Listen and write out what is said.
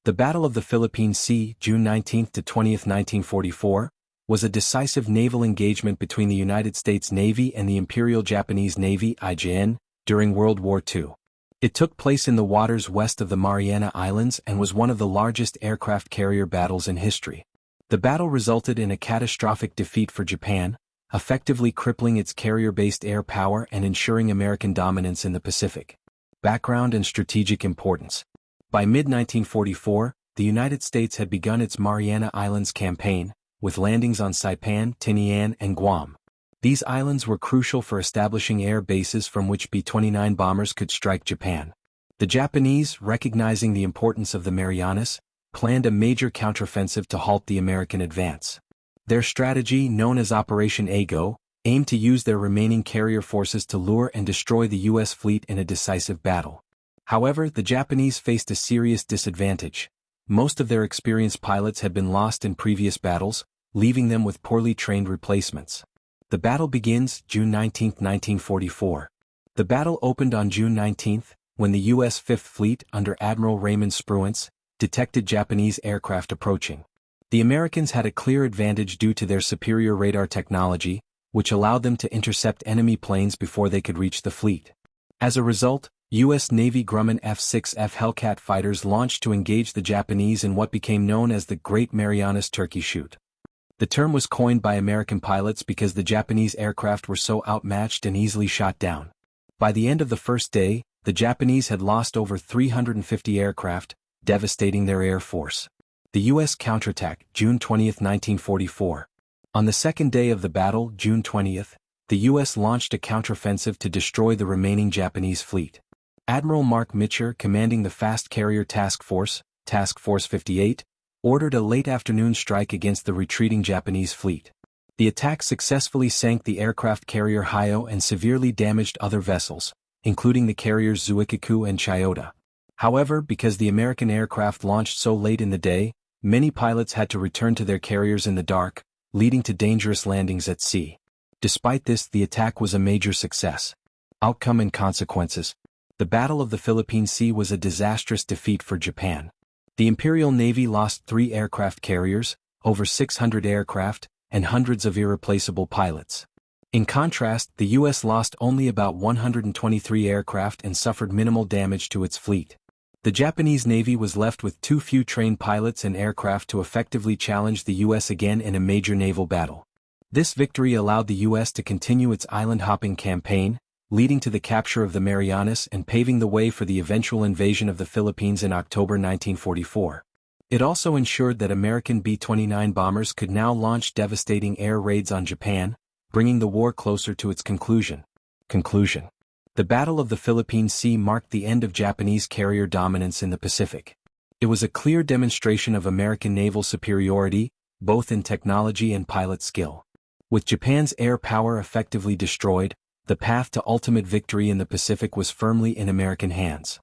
The Battle of the Philippine Sea, June 19 to 20, 1944, was a decisive naval engagement between the United States Navy and the Imperial Japanese Navy (IJN) during World War II. It took place in the waters west of the Mariana Islands and was one of the largest aircraft carrier battles in history. The battle resulted in a catastrophic defeat for Japan, effectively crippling its carrier-based air power and ensuring American dominance in the Pacific. Background and strategic importance. By mid-1944, the United States had begun its Mariana Islands campaign, with landings on Saipan, Tinian, and Guam. These islands were crucial for establishing air bases from which B-29 bombers could strike Japan. The Japanese, recognizing the importance of the Marianas, planned a major counteroffensive to halt the American advance. Their strategy, known as Operation Ago, aimed to use their remaining carrier forces to lure and destroy the U.S. fleet in a decisive battle. However, the Japanese faced a serious disadvantage. Most of their experienced pilots had been lost in previous battles, leaving them with poorly trained replacements. The battle begins June 19, 1944. The battle opened on June 19, when the U.S. Fifth Fleet under Admiral Raymond Spruance detected Japanese aircraft approaching. The Americans had a clear advantage due to their superior radar technology, which allowed them to intercept enemy planes before they could reach the fleet. As a result, U.S. Navy Grumman F-6F Hellcat fighters launched to engage the Japanese in what became known as the Great Marianas Turkey Shoot. The term was coined by American pilots because the Japanese aircraft were so outmatched and easily shot down. By the end of the first day, the Japanese had lost over 350 aircraft, devastating their air force. The U.S. counterattack, June 20, 1944. On the second day of the battle, June 20, the U.S. launched a counteroffensive to destroy the remaining Japanese fleet. Admiral Mark Mitcher, commanding the Fast Carrier Task Force, Task Force 58, ordered a late-afternoon strike against the retreating Japanese fleet. The attack successfully sank the aircraft carrier Hayo and severely damaged other vessels, including the carriers Zuikaku and Chiyoda. However, because the American aircraft launched so late in the day, many pilots had to return to their carriers in the dark, leading to dangerous landings at sea. Despite this, the attack was a major success. Outcome and consequences. The Battle of the Philippine Sea was a disastrous defeat for Japan. The Imperial Navy lost 3 aircraft carriers, over 600 aircraft, and hundreds of irreplaceable pilots. In contrast, the U.S. lost only about 123 aircraft and suffered minimal damage to its fleet. The Japanese Navy was left with too few trained pilots and aircraft to effectively challenge the U.S. again in a major naval battle. This victory allowed the U.S. to continue its island-hopping campaign, leading to the capture of the Marianas and paving the way for the eventual invasion of the Philippines in October 1944. It also ensured that American B-29 bombers could now launch devastating air raids on Japan, bringing the war closer to its conclusion. Conclusion. The Battle of the Philippine Sea marked the end of Japanese carrier dominance in the Pacific. It was a clear demonstration of American naval superiority, both in technology and pilot skill. With Japan's air power effectively destroyed, the path to ultimate victory in the Pacific was firmly in American hands.